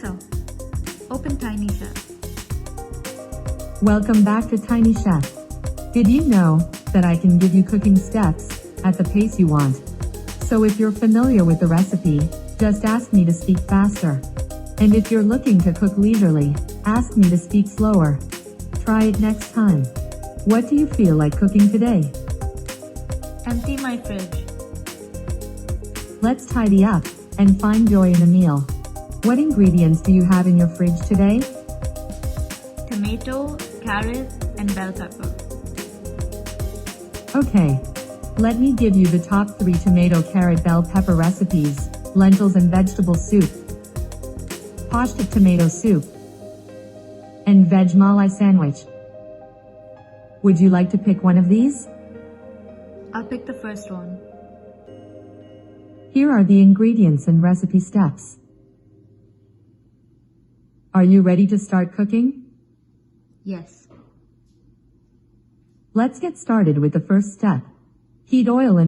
So, open tinychef. Welcome back to Tiny Chef. Did you know that I can give you cooking steps at the pace you want? So if you're familiar with the recipe, just ask me to speak faster. And if you're looking to cook leisurely, ask me to speak slower. Try it next time. What do you feel like cooking today? Empty my fridge. Let's tidy up and find joy in a meal. What ingredients do you have in your fridge today? Tomato, carrot, and bell pepper. Okay. Let me give you the top 3 tomato, carrot, bell pepper recipes: lentils and vegetable soup, pasta tomato soup, and veg malai sandwich. Would you like to pick one of these? I'll pick the first one. Here are the ingredients and recipe steps. Are you ready to start cooking? Yes. Let's get started with the first step. Heat oil in